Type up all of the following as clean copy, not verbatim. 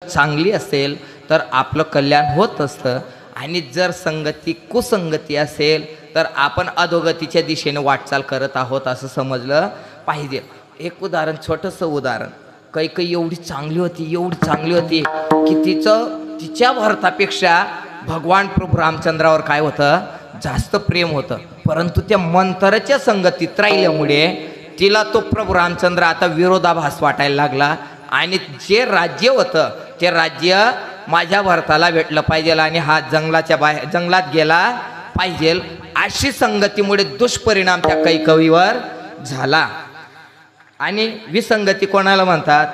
चांगली असेल तर आपलं कल्याण होत असतं, आणि जर संगती कुसंगती असेल तर आपण अधोगतीच्या दिशेने वाटचाल करत आहोत असं समजलं पाहिजे. एक उदाहरण, छोटंसं उदाहरण. कैकई एवढी चांगली होती की तिच्या भरतापेक्षा भगवान प्रभू रामचंद्रावर काय होतं, जास्त प्रेम होतं. परंतु त्या मंथरेच्या संगतीत राहिल्यामुळे तिला तो प्रभू रामचंद्र आता विरोधाभास वाटायला लागला, आणि जे राज्य होतं ते राज्य माझ्या भरताला भेटलं पाहिजे आणि हा जंगलात गेला पाहिजे, अशी संगतीमुळे दुष्परिणाम त्या कैकवीवर झाला. आणि विसंगती कोणाला म्हणतात?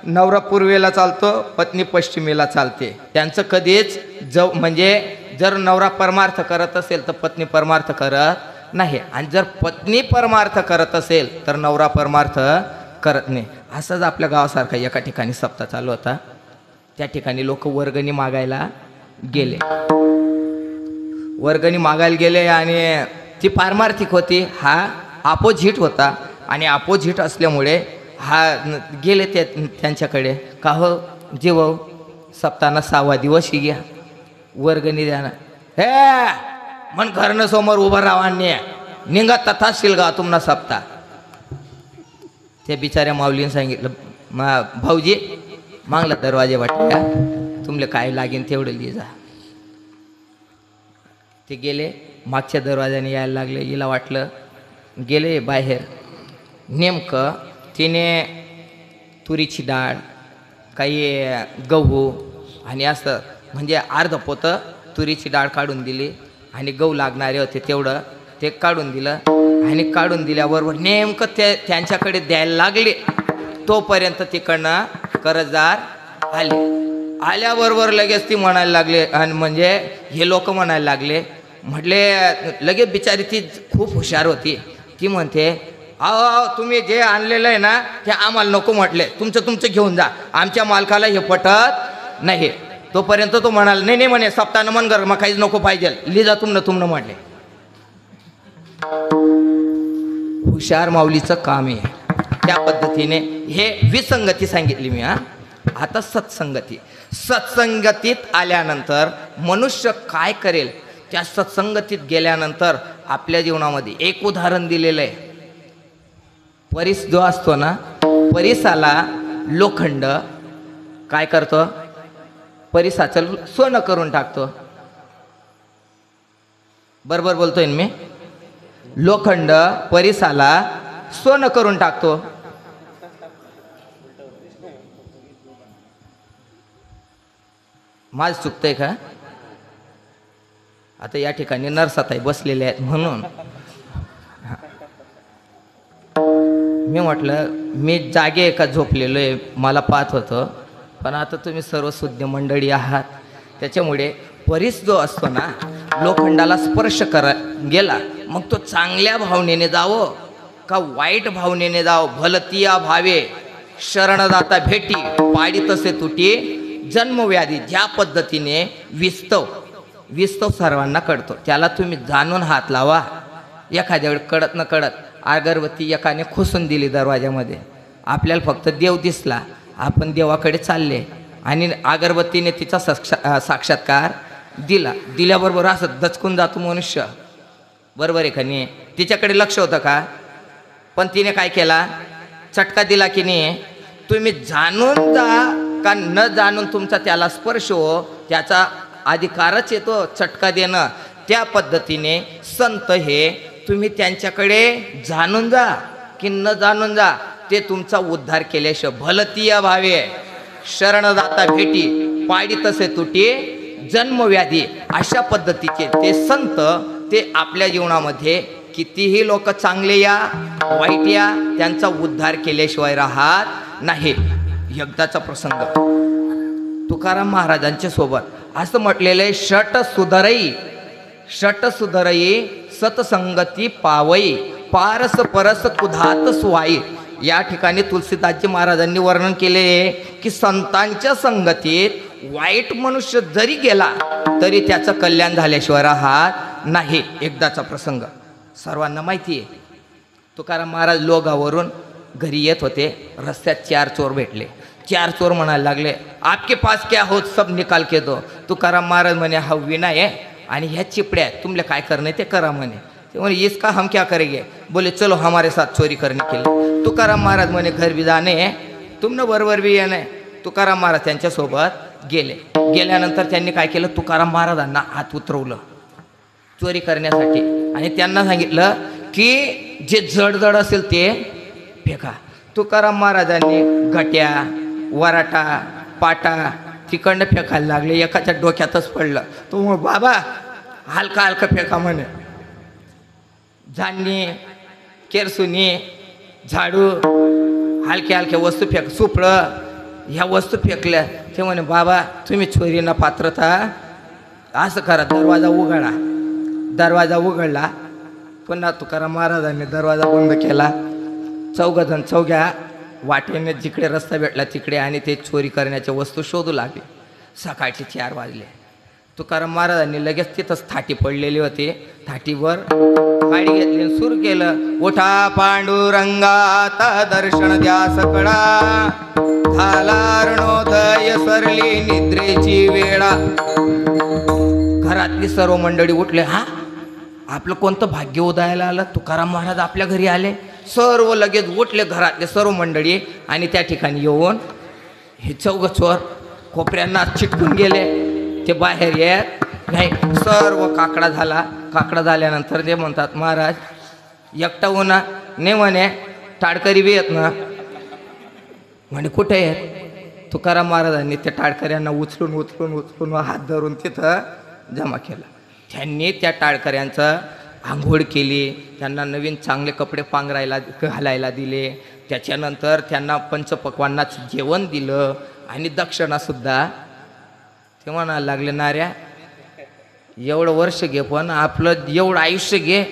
नवरा पूर्वेला चालतो, पत्नी पश्चिमेला चालते. त्यांचं कधीच म्हणजे जर नवरा परमार्थ करत असेल तर पत्नी परमार्थ करत नाही, आणि जर पत्नी परमार्थ करत असेल तर नवरा परमार्थ करत नाही. असंच आपल्या गावासारखा एका ठिकाणी सप्ताह चालू होता. त्या ठिकाणी लोक वर्गणी मागायला गेले आणि ती पारमार्थिक होती, हा अपोजिट होता, आणि अपोजिट असल्यामुळे हा गेले त्यांच्याकडे. का हो जीव, सप्ताहाना 6वा दिवशी घ्या, वर्गणी द्या ना. हे मन घरनं समोर उभं राहावाने निघा तथा शिलगा तुम्हाला सप्ताह. त्या बिचाऱ्या माऊलीने सांगितलं, भाऊजी मागला दरवाजे वाटल्या, तुमले काय लागेल तेवढं लिहि जा. ते गेले, मागच्या दरवाजाने यायला लागले. हिला वाटलं गेले बाहेर. नेमकं तिने तुरीची डाळ, काही गहू आणि असं म्हणजे अर्ध पोतं तुरीची डाळ काढून दिली, आणि गहू लागणारे होते तेवढं ते काढून दिलं, आणि काढून दिल्याबरोबर नेमकं त्यांच्याकडे द्यायला लागले. तोपर्यंत तिकडनं कर्जदार आल्याबरोबर लगेच ती म्हणायला लागले, आणि म्हणजे हे लोक म्हणायला लागले, म्हटले लगेच बिचारी ती खूप हुशार होती. ती म्हणते, अहो तुम्ही जे आणलेलं आहे ना ते आम्हाला नको म्हटले, तुमचं घेऊन जा, आमच्या मालकाला हे पटत नाही. तोपर्यंत तो म्हणाला, नाही म्हणे सप्ताहानं मन घर मग काहीच नको पाहिजे, लिजा तुमनं म्हटले. हुशार माऊलीचं काम आहे. त्या पद्धतीने हे विसंगती सांगितली मी. आता सत्संगतीत आल्यानंतर मनुष्य काय करेल, त्या सत्संगतीत गेल्यानंतर आपल्या जीवनामध्ये एक उदाहरण दिलेलं आहे. परीस जो असतो ना, परीसाला लोखंड काय करतो, परीसाचं सोनं करून टाकतो. बरोबर बोलतोय मी? लोखंड परीसाला सोनं करून टाकतो. माझं चुकतंय का? आता या ठिकाणी नरसाताई बसलेले आहेत म्हणून मी म्हटलं मी जागे का झोपलेलो आहे, मला पाहत होतं. पण आता तुम्ही सर्व शुद्ध मंडळी आहात, त्याच्यामुळे परीस जो असतो ना, लोखंडाला स्पर्श गेला, मग तो चांगल्या भावनेने जावं का वाईट भावनेने जावं, भलतिया भावे शरणदाता भेटी, पाडी तसे तुटी जन्मव्याधी. ज्या पद्धतीने विस्तव सर्वांना कळतो, त्याला तुम्ही जाणून हात लावा. एखाद्या वेळी कळत न कळत अगरबत्ती एकाने खोसून दिली दरवाजामध्ये, आपल्याला फक्त देव दिसला, आपण देवाकडे चालले आणि अगरबत्तीने तिचा साक्षात्कार दिल्याबरोबर असं दचकून जातो मनुष्य. बरोबर आहे का नाही? तिच्याकडे लक्ष होतं का? पण तिने काय केला, चटका दिला की नाही. तुम्ही जाणून जा का न जाणून तुमचा त्याला स्पर्श हो, त्याचा अधिकारच येतो चटका देणं. त्या पद्धतीने संत हे तुम्ही त्यांच्याकडे जाणून जा की न जाणून जा, ते तुमचा उद्धार केल्याशिवाय भलतिया भावे शरणदाता भेटी, पाडी तसे तुटी जन्मव्याधी. अशा पद्धतीचे ते संत, ते आपल्या जीवनामध्ये कितीही लोक चांगले या वाईट या, त्यांचा उद्धार केल्याशिवाय राहत नाही. एकदाचा प्रसंग, तुकाराम महाराजांच्या सोबत असं म्हटलेलं आहे, षट सुधरई सतसंगती पावई, पारस परस कुधात सुवाई. या ठिकाणी तुलसीदासजी महाराजांनी वर्णन केले की संतांच्या संगतीत वाईट मनुष्य जरी गेला तरी त्याचं कल्याण झाल्याशिवाय राहत नाही. एकदाचा प्रसंग सर्वांना माहिती आहे. तुकाराम महाराज लोगावरून घरी येत होते, रस्त्यात 4 चोर भेटले. चार चोर म्हणायला लागले, आपके पास क्या हो सब निकाल के दो. तुकाराम महाराज म्हणे, हा विना आहे आणि ह्या चिपड्या तुमले काय करणे ते करा म्हणे. ते म्हणे, इसका हम क्या करेंगे. बोले चलो हमारे साथ चोरी करने के लिए. तुकाराम महाराज म्हणे, घर भी जाणे तुमनं बरोबर बी येणे. तुकाराम महाराज त्यांच्यासोबत गेले. गेल्यानंतर त्यांनी काय केलं, तुकाराम महाराजांना हात उतरवलं चोरी करण्यासाठी आणि त्यांना सांगितलं की जे जड असेल ते फेका. तुकाराम महाराजांनी घट्या, वराटा, पाटा तिकडनं फेकायला लागले. एकाच्या डोक्यातच पडलं. तो मग बाबा हलका हलका फेका म्हणे. झाडणी, केरसुनी, झाडू, हलक्या हलक्या वस्तू फेक, सुपडं ह्या वस्तू फेकल्या. ते म्हणे, बाबा तुम्ही चोरीना पात्रता, असं करा दरवाजा उघडा. दरवाजा उघडला. पुन्हा तुकाराम महाराजांनी दरवाजा बंद केला. चौघजण चौघ्या वाटेने जिकडे रस्ता भेटला तिकडे आणि ते चोरी करण्याच्या वस्तू शोधू लागले. सकाळचे 4 वाजले. तुकाराम महाराजांनी लगेच तिथंच थाटी पडलेली होती. थाटीवर गाडी घेतली, सुरू केलं, उठा पांडुरंगाता दर्शन द्या सकळा, झाला अरुणोदय सरली निद्रेची वेळा. घरातली सर्व मंडळी उठले. हा आपलं कोणतं भाग्य उदयाला आलं, तुकाराम महाराज आपल्या घरी आले. सर्व लगेच उठले घरातले सर्व मंडळी आणि त्या ठिकाणी येऊन हे चौघ चोर कोपऱ्यांना चिटकून गेले. ते बाहेर येत नाही. सर्व काकडा झाला. काकडा झाल्यानंतर ते म्हणतात, महाराज एकटा होना ने म्हणे, टाळकरी बी येत ना म्हणे. कुठे आहेत. तुकाराम महाराजांनी त्या टाळकऱ्यांना उचलून उचलून उचलून हात धरून तिथं जमा केला. त्यांनी त्या टाळकऱ्यांचं आंघोळ केली. त्यांना नवीन चांगले कपडे पांघरायला घालायला दिले. त्याच्यानंतर त्यांना पंचपक्वान्नाचं जेवण दिलं आणि दक्षिणासुद्धा. ते म्हणायला लागले, नाऱ्या एवढं वर्ष घे पण आपलं एवढं आयुष्य घे,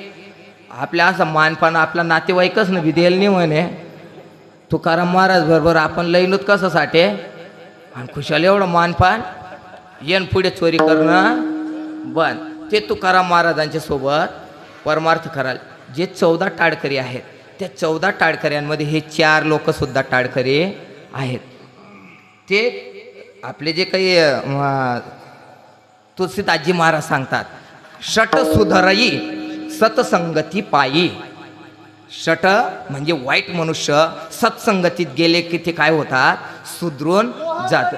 आपल्या असं मानपान आपला नातेवाईकच न बी देईल नाही म्हणे. तुकाराम महाराज बरोबर आपण लईनूत कसं साठे आणि खुशाल एवढं मानपान येन पुढे चोरी करणं बंद. ते तुकाराम महाराजांच्या सोबत परमार्थ कराल. जे 14 टाळकरी आहेत त्या 14 टाळकऱ्यांमध्ये हे 4 लोकसुद्धा टाळकरी आहेत. ते आपले जे काही तुलसीदासजी महाराज सांगतात, षट सुधरई सतसंगती पायी. षट म्हणजे वाईट मनुष्य सत्संगतीत गेले की ते काय होतात, सुधरून जात.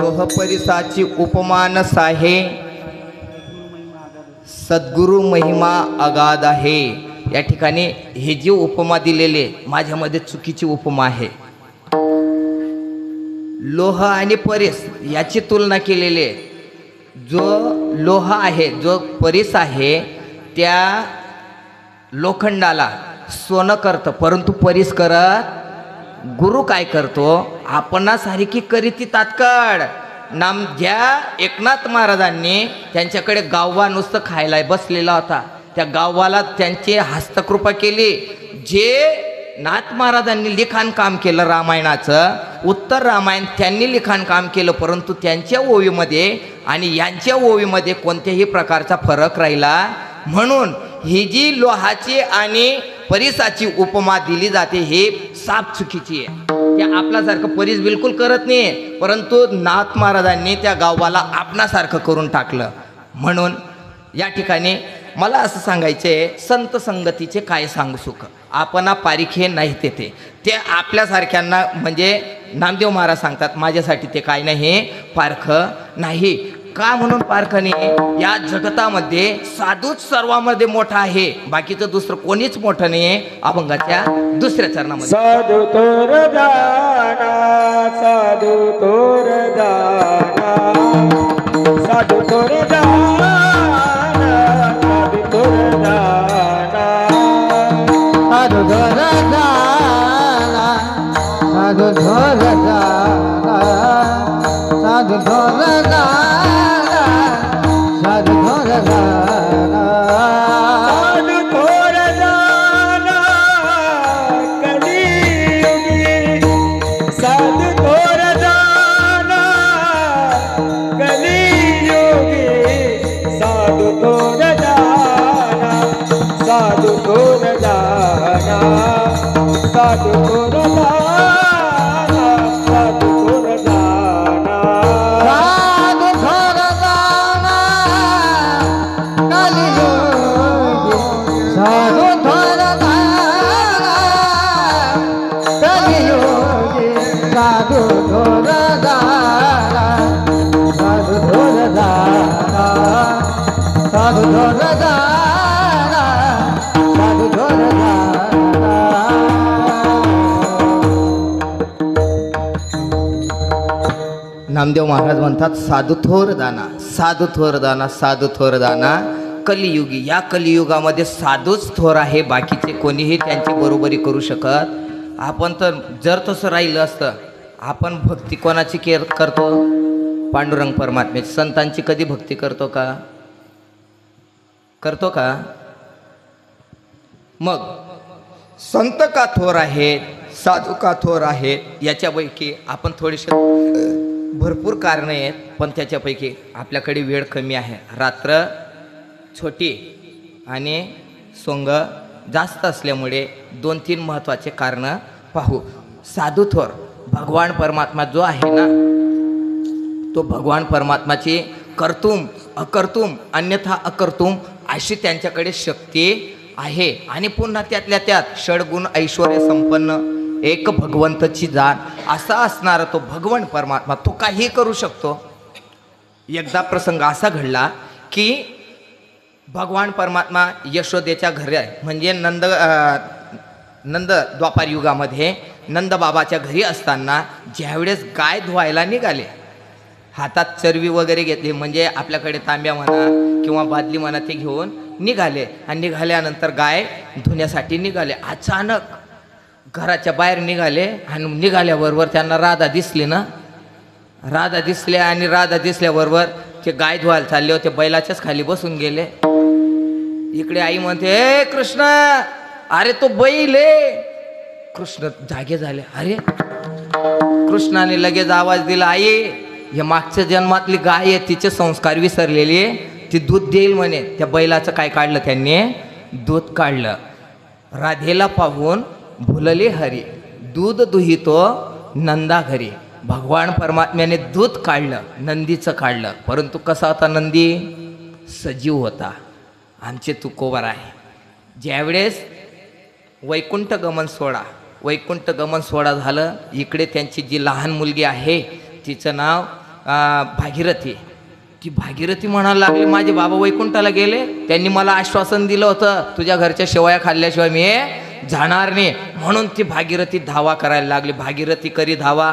लोह परिसाची उपमान साहे, सद्गुरु महिमा अगाध आहे. या ठिकाणी हे जी उपमा दिलेले माझ्यामध्ये चुकीची उपमा आहे. लोह आणि परिस याची तुलना केलेली. जो लोह आहे, जो परिस आहे, त्या लोखंडाला सोनं करतं, परंतु परिस करत गुरु काय करतो, आपणासारखी करीती तात्काळ. नाम ज्या एकनाथ महाराजांनी त्यांच्याकडे गाववा नुसतं खायला बसलेला होता, त्या गाववाला त्यांची हस्तकृपा केली. जे नाथ महाराजांनी लिखाण काम केलं रामायणाचं, उत्तर रामायण त्यांनी लिखाण काम केलं, परंतु त्यांच्या ओवीमध्ये आणि यांच्या ओवीमध्ये कोणत्याही प्रकारचा फरक राहिला. म्हणून ही जी लोहाची आणि परिसाची उपमा दिली जाते, हे साप चुकीची आहे. ते आपल्यासारखं परीस बिलकुल करत नाही, परंतु नाथ महाराजांनी त्या गावाला आपणासारखं करून टाकलं. म्हणून या ठिकाणी मला असं सांगायचे, संत संगतीचे काय सांगू सुख, आपणा पारिखे नाही ते आपल्यासारख्यांना, म्हणजे नामदेव महाराज सांगतात माझ्यासाठी ते काय नाही पारख नाही. का म्हणून पारख नाही? या जगतामध्ये साधूच सर्वांमध्ये मोठा आहे, बाकीचं दुसरं कोणीच मोठं नाही आहे. अभंगाच्या दुसऱ्या चरणामध्ये साधू तोर जाना, साधू तोर जाना, साधू तोर जाना, साधू तोर जाना, साधू तोर जाना, साधू तोर जाना, साधू तोर जाना, साधू तोर जाना, साधू तोर जाना, कलियुगी साधू तोर जाना, कलियुगी साधू तोर जाना, साधू तोर जाना, साधू तोर जाना, साधू तोर जाना, साधू तोर जाना, कलियुगी साधू तोर जाना, कलियुगी साधू तोर जाना, साधू तोर जाना, साधू तोर जाना, साधू तोर जाना. नामदेव महाराज म्हणतात साधू थोर दाना, साधू थोर दाना, साधू थोर दाना कलियुगी. या कलियुगामध्ये साधूच थोर आहे, बाकीचे कोणीही त्यांची बरोबरी करू शकत. आपण तर जर तसं राहिलं असतं, आपण भक्ती कोणाची करतो? पांडुरंग परमात्म्याची. संतांची कधी भक्ती करतो का? करतो का? मग संत का थोर आहेत, साधू का थोर आहेत, याच्यापैकी आपण थोडेसे भरपूर कारणं आहेत, पण त्याच्यापैकी आपल्याकडे वेळ कमी आहे, रात्र छोटी आणि सोंग जास्त असल्यामुळे 2-3 महत्त्वाचे कारणं पाहू. साधू थोर, भगवान परमात्मा जो आहे ना, तो भगवान परमात्माची कर्तुम अकर्तुम अन्यथा अकर्तुम अशी त्यांच्याकडे शक्ती आहे. आणि पुन्हा त्यातल्या त्यात षडगुण ऐश्वर्य संपन्न एक भगवंताची जाण असा असणारा तो भगवान परमात्मा, तो काही करू शकतो. एकदा प्रसंग असा घडला की भगवान परमात्मा यशोदेच्या घरी, म्हणजे नंद द्वापार युगामध्ये नंद बाबाच्या घरी असताना ज्यावेळेस गाय धुवायला निघाले, हातात चरवी वगैरे घेतली, म्हणजे आपल्याकडे तांब्या म्हणा किंवा बादली म्हणा, ते घेऊन निघाले. आणि निघाल्यानंतर गाय धुण्यासाठी निघाले. अचानक घराच्या बाहेर निघाले आणि निघाल्याबरोबर त्यांना राधा दिसली ना, राधा दिसल्या. आणि राधा दिसल्याबरोबर ते गाय धुवायला चालले होते, बैलाच्याच खाली बसून गेले. इकडे आई म्हणते, ए कृष्ण, अरे तो बैल आहे. कृष्ण जागे झाले. अरे, कृष्णाने लगेच आवाज दिला, आई हे मागच्या जन्मातली गाय आहे, तिचे संस्कार विसरलेली आहे, ती दूध देईल म्हणे. त्या बैलाचं काय काढलं त्यांनी? दूध काढलं. राधेला पाहून भुलले हरी, दूध दुहितो नंदा घरी. भगवान परमात्म्याने दूध काढलं, नंदीचं काढलं, परंतु कसा होता नंदी? सजीव होता. आमचे तुकोबर आहे. ज्यावेळेस वैकुंठ गमन सोहळा झालं, इकडे त्यांची जी लहान मुलगी आहे तिचं नाव भागीरथी. ती भागीरथी म्हणायला लागली, माझे बाबा वैकुंठाला गेले, त्यांनी मला आश्वासन दिलं होतं तुझ्या घरच्या शेवया खाल्ल्याशिवाय मी जाणार नाही. म्हणून ती भागीरथी धावा करायला लागली. भागीरथी करी धावा,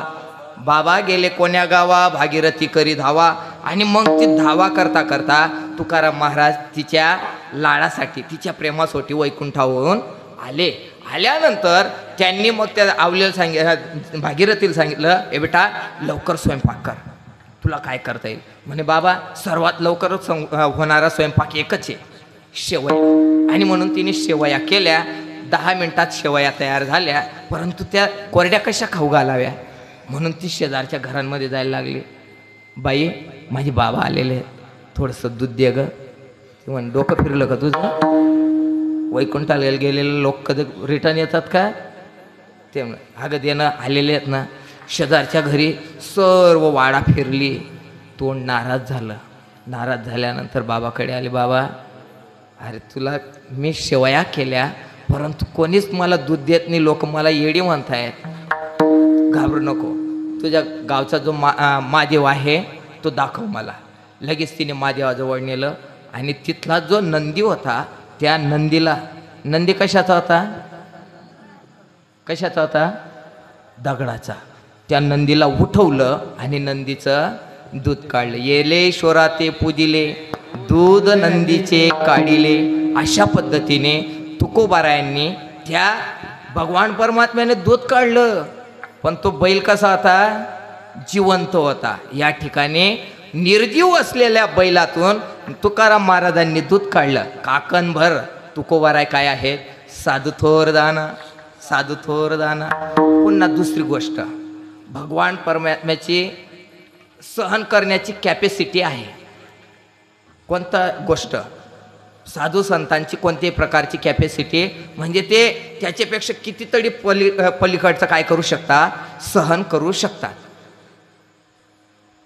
बाबा गेले कोण्या गावा, भागीरथी करी धावा. आणि मग ती धावा करता करता तुकाराम महाराज तिच्या लाडासाठी, तिच्या प्रेमासाठी वैकुंठावरून आले. आल्यानंतर त्यांनी मग त्या आवलेला भागीरथीला सांगितलं, ए बेटा लवकर स्वयंपाक कर, तुला काय करता येईल? म्हणे बाबा सर्वात लवकर होणारा स्वयंपाक एकच आहे, शेवया. आणि म्हणून तिने शेवया केल्या. 10 मिनिटात शेवया तयार झाल्या, परंतु त्या कोरड्या कशा खाऊ घालाव्या म्हणून ती शेजारच्या घरांमध्ये जायला लागली. बाई माझे बाबा आलेले आहेत, थोडंसं दूध दे ग. ती म्हणे डोकं फिरलं का तुझं? वैकुंठाला गेलेले लोक कधी रिटर्न येतात का? ते अगं देणं आलेले आहेत ना, शेजारच्या घरी सर्व वाडा फिरली, तोंड नाराज झालं. नाराज झाल्यानंतर बाबाकडे आले. बाबा, अरे तुला मी शेवया केल्या, परंतु कोणीच मला दूध देत नाही, लोक मला येडी म्हणतायत. घाबरू नको, तुझ्या गावचा जो महादेव आहे तो दाखव मला. लगेच तिने महादेवाजवळ नेलं आणि तिथला जो नंदी होता, त्या नंदीला, नंदी कशाचा होता? कशाचा होता? दगडाचा. त्या नंदीला उठवलं आणि नंदीचं दूध काढलं. येलेश्वरा ते पूजिले, दूध नंदीचे काढिले. अशा पद्धतीने तुकोबारायांनी त्या भगवान परमात्म्याने दूध काढलं. पण तो बैल कसा होता? जिवंत होता. या ठिकाणी निर्जीव असलेल्या बैलातून तुकाराम महाराजांनी दूध काढलं. काकणभर तुकोबाराय काय आहेत? साधू थोर दाना, साधू थोर दाना. पुन्हा दुसरी गोष्ट, भगवान परमात्म्याची सहन करण्याची कॅपॅसिटी आहे. कोणता गोष्ट? साधू संतांची कोणत्याही प्रकारची कॅपॅसिटी, म्हणजे ते त्याच्यापेक्षा कितीतरी पलीकडचं काय करू शकतात? सहन करू शकतात.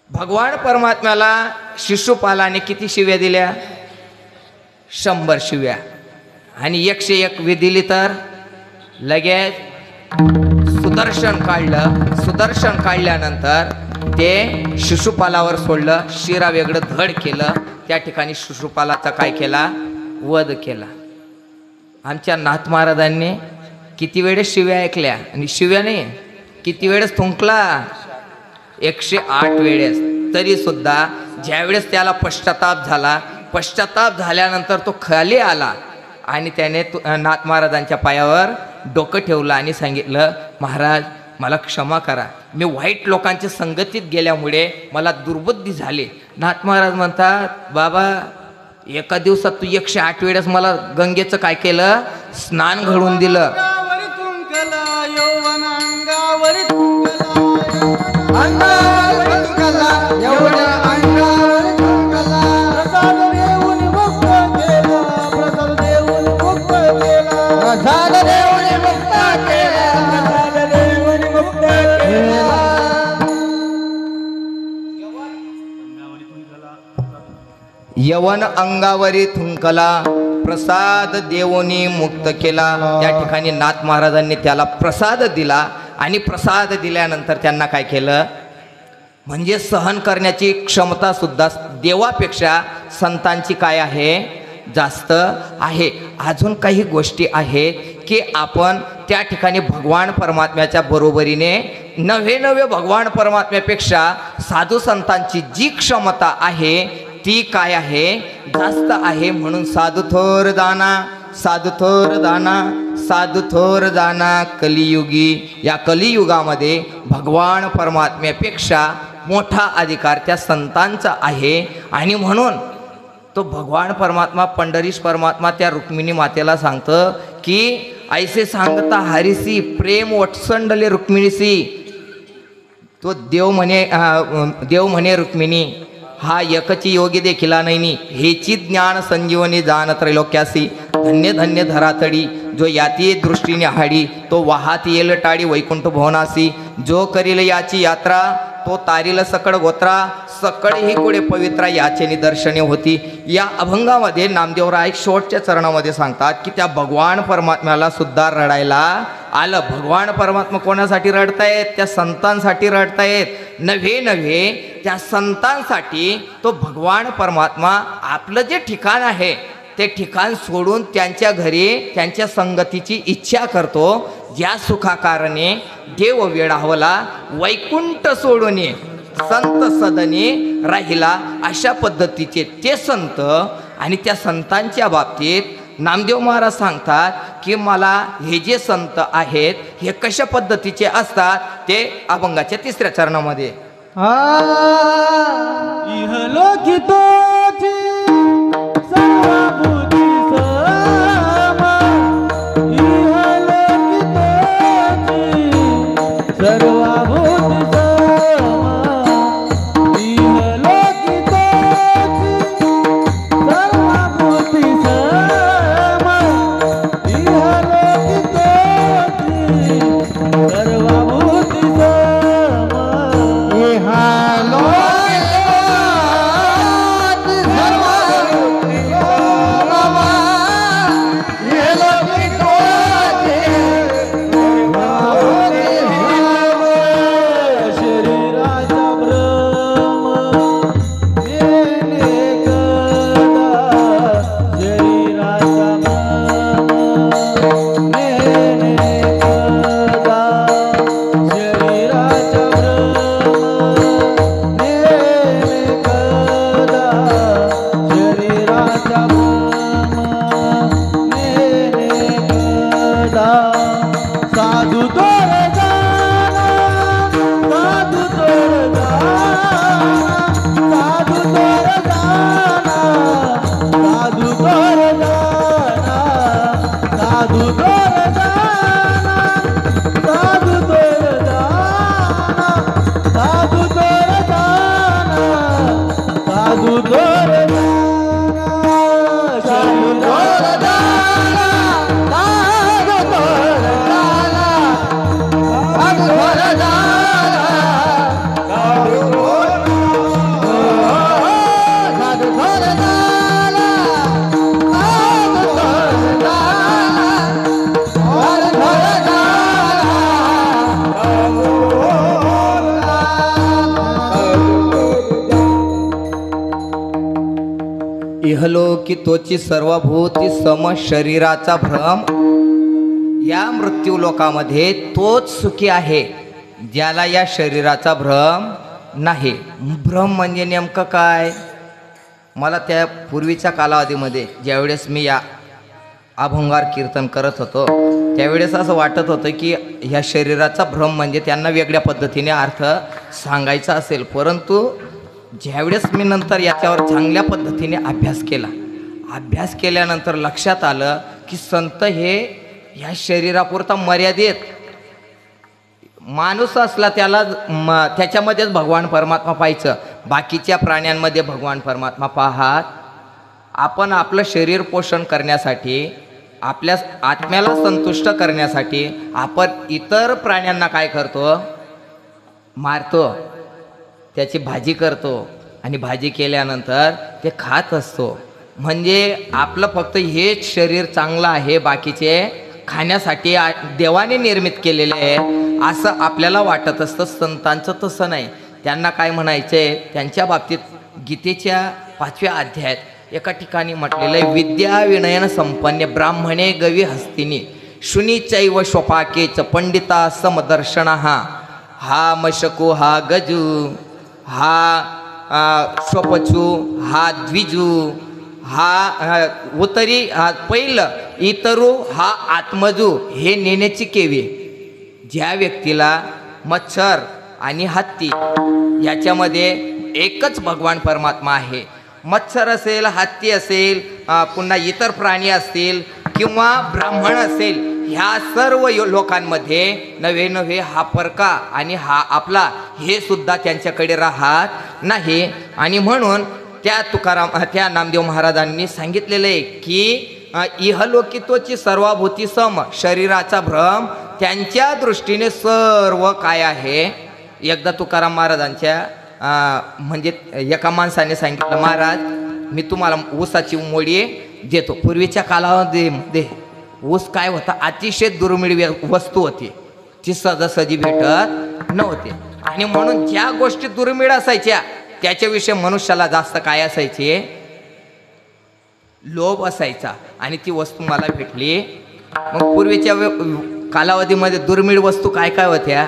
भगवान परमात्म्याला शिशुपालाने किती शिव्या दिल्या? 100 शिव्या. आणि 101 दिली तर लगेच सुदर्शन काढलं. सुदर्शन काढल्यानंतर ते शिशुपालावर सोडलं. शिरा वेगळं धड केलं. त्या ठिकाणी शिशुपालाचा काय केला? वध केला. आमच्या नाथ महाराजांनी किती वेळेस शिव्या ऐकल्या? आणि शिव्या नाही, किती वेळेस थुंकला? 108 वेळेस. तरी सुद्धा ज्यावेळेस त्याला पश्चाताप झाला, पश्चाताप झाल्यानंतर तो खाली आला आणि त्याने नाथ महाराजांच्या पायावर डोकं ठेवलं आणि सांगितलं, महाराज मला क्षमा करा, मी वाईट लोकांच्या संगतीत गेल्यामुळे मला दुर्बुद्धी झाली. नाथ महाराज म्हणतात, बाबा एका दिवसात तू 108 वेळेस मला गंगेचं काय केलं? स्नान घडवून दिलं. यवन अंगावरी थुंकला, प्रसाद देवोनी मुक्त केला. त्या ठिकाणी नाथ महाराजांनी त्याला प्रसाद दिला आणि प्रसाद दिल्यानंतर त्यांना काय केलं? म्हणजे सहन करण्याची क्षमता सुद्धा देवापेक्षा संतांची काय आहे? जास्त आहे. अजून काही गोष्टी आहेत की आपण त्या ठिकाणी भगवान परमात्म्याच्या बरोबरीने नवे भगवान परमात्म्यापेक्षा साधू संतांची जी क्षमता आहे ती काय आहे? जास्त आहे. म्हणून साधू थोर दाना, साधू थोर दाना, साधू थोर दाना कलियुगी. या कलियुगामध्ये भगवान परमात्म्यापेक्षा मोठा अधिकार त्या संतांचा आहे. आणि म्हणून तो भगवान परमात्मा, पंढरीश परमात्मा त्या रुक्मिणी मातेला सांगतं की ऐसे सांगता हरिसी प्रेम वत्संडले रुक्मिणीसी. तो देव म्हणे रुक्मिणी, हा एकची योगी देखिला नाही, हेची ज्ञान संजीवनी जाण त्रैलोक्यासी. धन्य धन्य धरातडी, जो याती दृष्टीने हाडी, तो वाहात येल टाळी वैकुंठ भवनासी. जो करील याची यात्रा, तो तारील सकळ गोत्रा, सकळ ही कुडे पवित्रा, याचे निदर्शने होती. या अभंगामध्ये नामदेवराय शेवटच्या चरणामध्ये सांगतात की त्या भगवान परमात्म्याला सुद्धा रडायला आलं. भगवान परमात्मा कोणासाठी रडतायत? त्या संतांसाठी रडतायत. नव्हे त्या संतांसाठी तो भगवान परमात्मा आपलं जे ठिकाण आहे ते ठिकाण सोडून त्यांच्या घरी त्यांच्या संगतीची इच्छा करतो. ज्या सुखाकारणे देव वेडावला, वैकुंठ सोडून संत सदने राहिला. अशा पद्धतीचे ते संत. आणि त्या संतांच्या बाबतीत नामदेव महाराज सांगतात की मला हे जे संत आहेत हे कशा पद्धतीचे असतात ते अभंगाच्या 3ऱ्या चरणामध्ये. इहलोकी तोची सर्वभूती समा, इहलोकी तोची सर्वभूती समा, इहलोकी तोची सर्वभूती समा, इहलोकी तोची इहलोकी तोची सर्वभूती सम शरीराचा भ्रम, या मृत्यू लोकामध्ये तोच सुखी आहे ज्याला या शरीराचा भ्रम नाही. भ्रम म्हणजे नेमकं काय? मला त्या पूर्वीच्या कालावधीमध्ये ज्यावेळेस मी या अभंगार कीर्तन करत होतो त्यावेळेस असं वाटत होतं की ह्या शरीराचा भ्रम म्हणजे त्यांना वेगळ्या पद्धतीने अर्थ सांगायचा असेल, परंतु ज्यावेळेस मी नंतर याच्यावर चांगल्या पद्धतीने अभ्यास केल्यानंतर लक्षात आलं की संत हे ह्या शरीरापुरता मर्यादित माणूस असला त्याला त्याच्यामध्येच भगवान परमात्मा पाहायचं, बाकीच्या प्राण्यांमध्ये भगवान परमात्मा पाहात. आपण आपलं शरीर पोषण करण्यासाठी, आपल्या आत्म्याला संतुष्ट करण्यासाठी आपण इतर प्राण्यांना काय करतो? मारतो, त्याची भाजी करतो आणि भाजी केल्यानंतर ते खात असतो. म्हणजे आपलं फक्त हेच शरीर चांगलं आहे, बाकीचे खाण्यासाठी देवाने निर्मित केलेले आहे असं आपल्याला वाटत असतं. संतांचं तसं नाही. त्यांना काय म्हणायचंय, त्यांच्या बाबतीत गीतेच्या 5व्या अध्यायात एका ठिकाणी म्हटलेलं आहे, विद्या विनयन संपन्ने ब्राह्मणे गवी हस्तिनी शुनीचैव शोपाकेच पंडिता समदर्शन हा मशको हा गजू हा शोपचू हा द्विजू हा उतरी हा पहिलं इतरू हा आत्मजू हे नेण्याची केवी. ज्या व्यक्तीला मच्छर आणि हत्ती याच्यामध्ये एकच भगवान परमात्मा आहे, मच्छर असेल, हत्ती असेल, पुन्हा इतर प्राणी असतील किंवा ब्राह्मण असेल, ह्या सर्व लोकांमध्ये नव्हे हा परका आणि हा आपला हे सुद्धा त्यांच्याकडे राहत नाही. आणि म्हणून त्या नामदेव महाराजांनी सांगितलेलं आहे की इहलोकितोची सर्वभूती सम, शरीराचा भ्रम त्यांच्या दृष्टीने सर्व काय आहे. एकदा तुकाराम महाराजांच्या म्हणजे एका माणसाने सांगितलं, महाराज मी तुम्हाला ऊसाची मोडी देतो. पूर्वीच्या कालावधीमध्ये ऊस काय होता, अतिशय दुर्मिळ वस्तू होती, ती सहजासहजी भेटत नव्हती. आणि म्हणून ज्या गोष्टी दुर्मिळ असायच्या त्याच्याविषयी मनुष्याला जास्त काय असायचे, लोभ असायचा. आणि ती वस्तू मला भेटली. मग पूर्वीच्या कालावधीमध्ये दुर्मिळ वस्तू काय काय होत्या?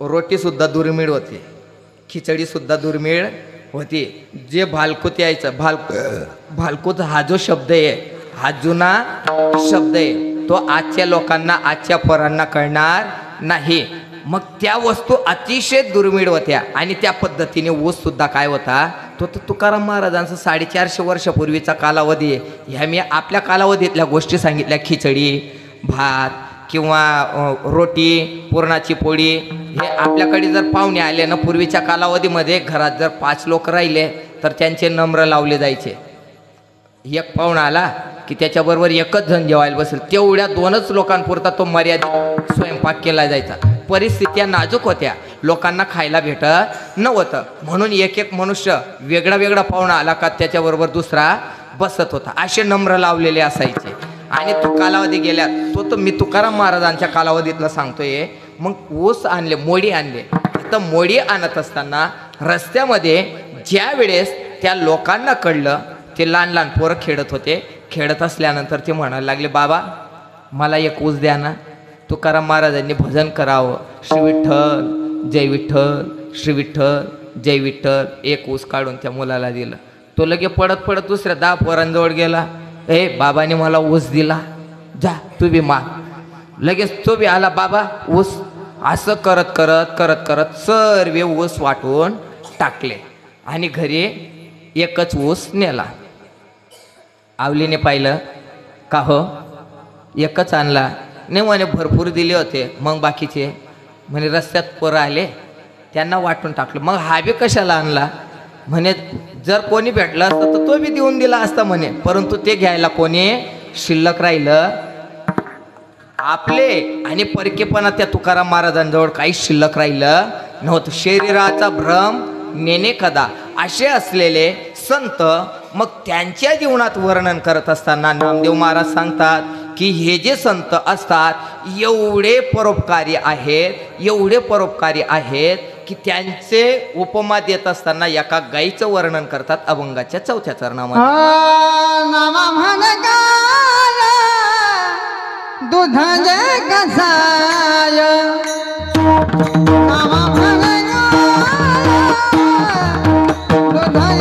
रोटी सुद्धा दुर्मिळ होती, खिचडी सुद्धा दुर्मिळ होती. जे भालकूत यायचं, भालकूत हा जो शब्द आहे हा जुना शब्द आहे, तो आजच्या लोकांना, आजच्या पोरांना कळणार नाही. मग त्या वस्तू अतिशय दुर्मिळ होत्या. आणि त्या पद्धतीने ऊस सुद्धा काय होता, तो तुकाराम महाराजांचा 450 वर्षापूर्वीचा कालावधी आहे. ह्या मी आपल्या कालावधीतल्या गोष्टी सांगितल्या, खिचडी, भात किंवा रोटी, पुरणाची पोळी. हे आपल्याकडे जर पाहुणे आले ना, पूर्वीच्या कालावधीमध्ये घरात जर 5 लोक राहिले तर त्यांचे नंबर लावले जायचे. एक पाहुणा आला की त्याच्याबरोबर एकच जण जेवायला बसेल, तेवढ्या 2च लोकांपुरता तो मर्यादित स्वयंपाक केला जायचा. परिस्थित्या नाजूक होत्या, लोकांना खायला भेटत नव्हतं, म्हणून एक मनुष्य वेगळा पाहुणा आला का त्याच्याबरोबर दुसरा बसत होता. असे नंबर लावलेले असायचे. आणि तो कालावधी गेल्या, तो मी तुकाराम महाराजांच्या कालावधीतला सांगतोय. मग ऊस आणले, मोडी आणले. तर मोडी आणत असताना रस्त्यामध्ये ज्या वेळेस त्या लोकांना कळलं, ते लहान पोरं खेळत होते, खेळत असल्यानंतर ते म्हणायला लागले, बाबा मला एक ऊस द्या ना. तुकाराम महाराजांनी भजन करावं, श्री विठ्ठल जय विठ्ठल, श्री विठ्ठल जय विठ्ठल. एक ऊस काढून त्या मुलाला दिलं. तो लगे पडत दुसऱ्या 10 पोरांजवळ गेला, बाबाने मला ऊस दिला, जा तू बी माग. लगेच तो बी आला, बाबा ऊस. असं करत सर्व ऊस वाटून टाकले आणि घरी एकच ऊस नेला. आवलीने पाहिलं का हो एकच आणला? नाही म्हणे, भरपूर दिले होते. मग बाकीचे म्हणे रस्त्यात पोरं आले त्यांना वाटून टाकलं. मग हा बी कशाला आणला? म्हणे जर कोणी भेटलं असतं तर तो बी देऊन दिला असता म्हणे, परंतु ते घ्यायला कोणी शिल्लक राहिलं. आपले आणि परकेपणा त्या तुकाराम महाराजांजवळ काही शिल्लक राहिलं नव्हतं. शरीराचा भ्रम नेणे कदा असे असलेले संत मग त्यांच्या जीवनात वर्णन करत असताना नामदेव महाराज सांगतात की हे जे संत असतात एवढे परोपकारी आहेत की त्यांचे उपमा देत असताना एका गाईचं वर्णन करतात अभंगाच्या 4थ्या चरणामध्ये. नामा म्हण गाय दूध जे कसाय नामा म्हण गाय दूध जे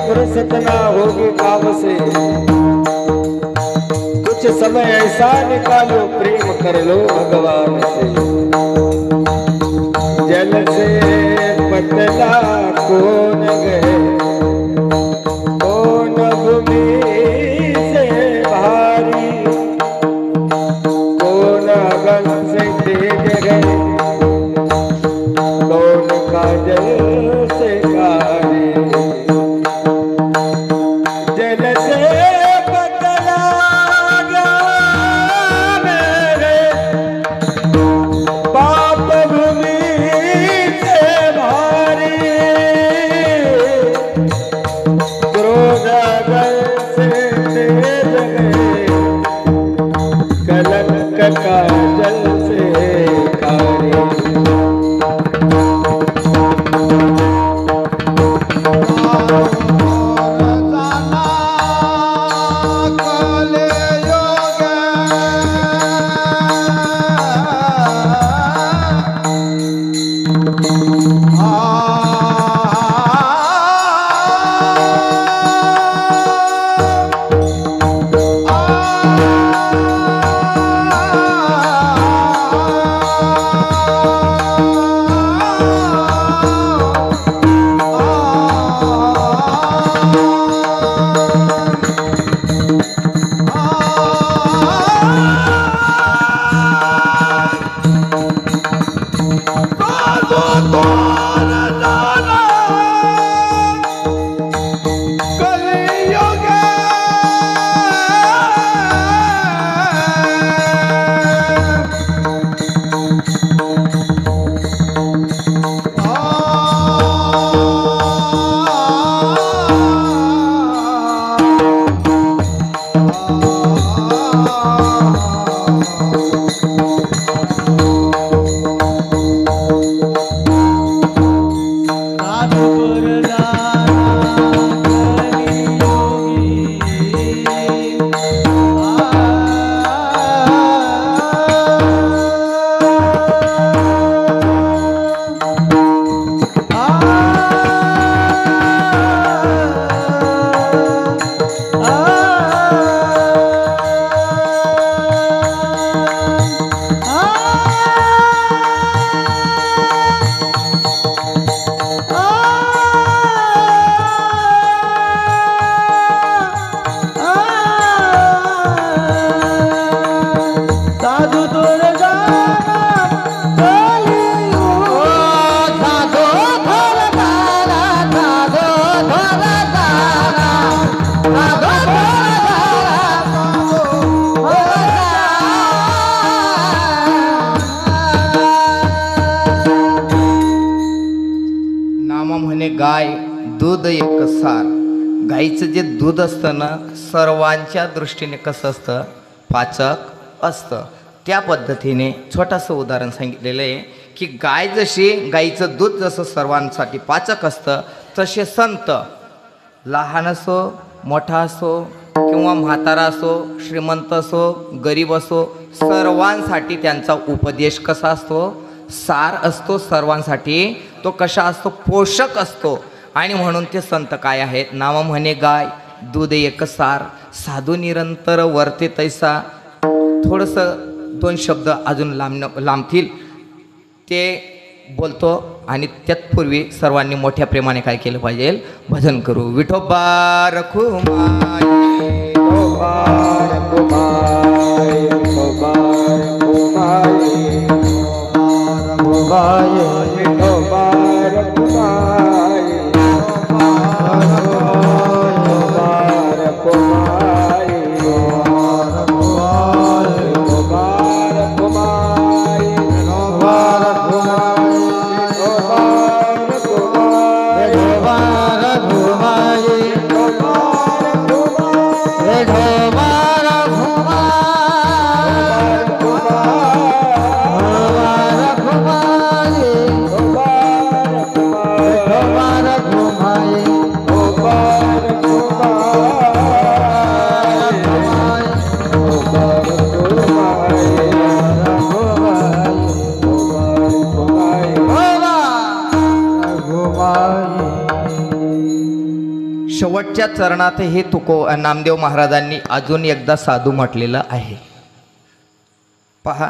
फुर्सत ना होगी काम से, कुछ समय ऐसा निकालो प्रेम कर लो भगवान से। जल से पतला कौन गए, कौन भूमि से भारी, कौन अगन से तेज गए, कौन काजल से कारी। जल से पतला ज्ञान मेरे, पाप भूमि से भारी। दूध एक सार. गाईचं जे दूध असतं ना सर्वांच्या दृष्टीने कसं असतं, पाचक असतं. त्या पद्धतीने छोटंसं उदाहरण सांगितलेलं आहे की गाय जशी, गाईचं दूध जसं सर्वांसाठी पाचक असतं, तसे संत लहान असो मोठा असो किंवा म्हातारा असो, श्रीमंत असो गरीब असो, सर्वांसाठी त्यांचा उपदेश कसा असतो, सार असतो सर्वांसाठी. तो कसा असतो, पोषक असतो. आणि म्हणून ते संत काय आहेत, नाम म्हणे गाय दूध एक सार, साधू निरंतर वर्ते तैसा. थोडंसं 2 शब्द अजून लांबतील ते बोलतो आणि त्यातपूर्वी सर्वांनी मोठ्या प्रेमाने काय केलं पाहिजे, भजन करू. विठोबा रखुमाई, विठोबा रखुमाई, विठोबा रखुमाई, विठोबा रखुमाई, शेवटच्या चरणात हे नामदेव महाराजांनी अजून एकदा साधू म्हटलेलं आहे. पहा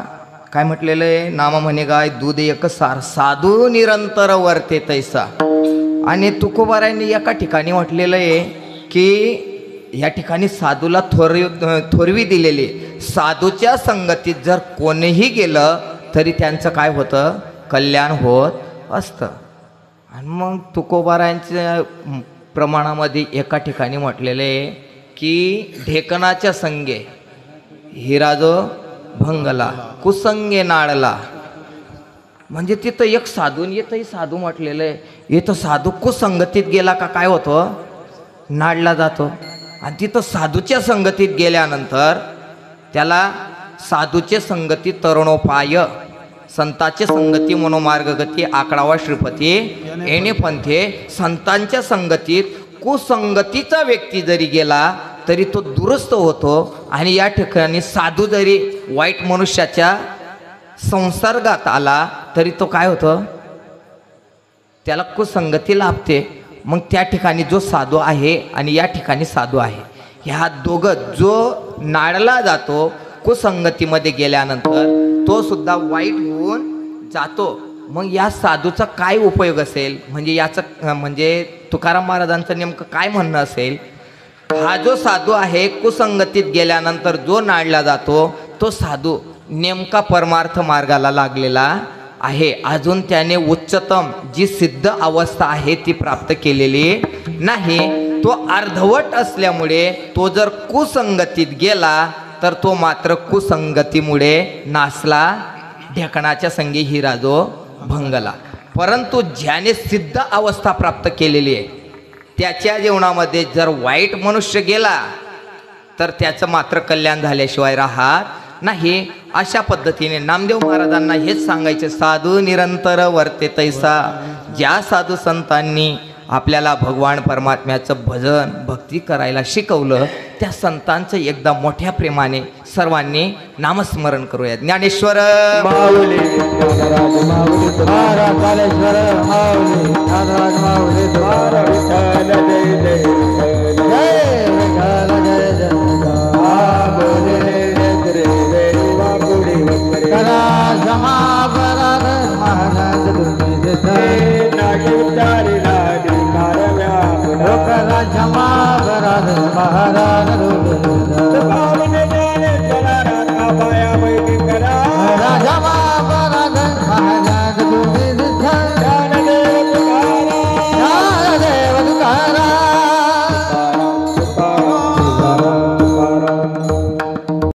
काय म्हटलेलं आहे, नाम म्हणे गाय दूध एक सार, साधू निरंतर वर्ते तैसा. आणि तुकोबारायांनी एका ठिकाणी म्हटलेलं आहे की या ठिकाणी साधूला थोरवी दिलेली. साधूच्या संगतीत जर कोणीही गेलं तरी त्यांचं काय होतं, कल्याण होत असतं. आणि मग तुकोबारायांच्या प्रमाणामध्ये एका ठिकाणी म्हटलेलं आहे की ढेकणाच्या संगे हिराजो भंगला, कुसंगे नाळला. म्हणजे तिथं एक साधून येतही साधू म्हटलेलं आहे. इथं साधू कुसंगतीत गेला का काय होतं, नाडला जातो. आणि तिथं साधूच्या संगतीत गेल्यानंतर त्याला साधूचे संगती तरुणोपाय, संताचे संगती मनोमार्गगती, आकडावा श्रीपती येणे पंथे. संतांच्या संगतीत कुसंगतीचा व्यक्ती जरी गेला तरी तो दुरुस्त होतो. आणि या ठिकाणी साधू जरी वाईट मनुष्याच्या संसर्गात आला तरी तो काय होतो, त्याला कुसंगती लाभते. मग त्या ठिकाणी जो साधू आहे आणि या ठिकाणी साधू आहे, ह्या दोघं, जो नाडला जातो कुसंगतीमध्ये गेल्यानंतर तो सुद्धा वाईट होऊन जातो. मग या साधूचा काय उपयोग असेल, म्हणजे याचं म्हणजे तुकाराम महाराजांचं नेमकं काय म्हणणं असेल, हा जो साधू आहे कुसंगतीत गेल्यानंतर जो नाडला जातो तो साधू नेमका परमार्थ मार्गाला लागलेला आहे. अजून त्याने उच्चतम जी सिद्ध अवस्था आहे ती प्राप्त केलेली नाही. तो अर्धवट असल्यामुळे तो जर कुसंगतीत गेला तर तो मात्र कुसंगतीमुळे नासला, ढेकणाच्या संगी हिराजो भंगला. परंतु ज्याने सिद्ध अवस्था प्राप्त केलेली आहे त्याच्या जीवनामध्ये जर वाईट मनुष्य गेला तर त्याचं मात्र कल्याण झाल्याशिवाय राहत नाही. अशा पद्धतीने नामदेव महाराजांना हेच सांगायचे, साधू निरंतर वर्ते तैसा. ज्या साधू संतांनी आपल्याला भगवान परमात्म्याचं भजन भक्ती करायला शिकवलं त्या संतांचं एकदा मोठ्या प्रेमाने सर्वांनी नामस्मरण करूया. ज्ञानेश्वर माऊली, ज्ञानराज माऊली तुम्हारा, कालेश्वर माऊली, ज्ञानराज माऊली तुम्हारा. विठ्ठल जय जय विठ्ठल, जय विठ्ठल जय जय माऊली रे रे बापुडी वगैरे. करा क्षमा पराध महाराज तुम्ही देते, नागी उच्चारी नागी कारव्या. करा क्षमा पराध महाराज तुम्ही देते.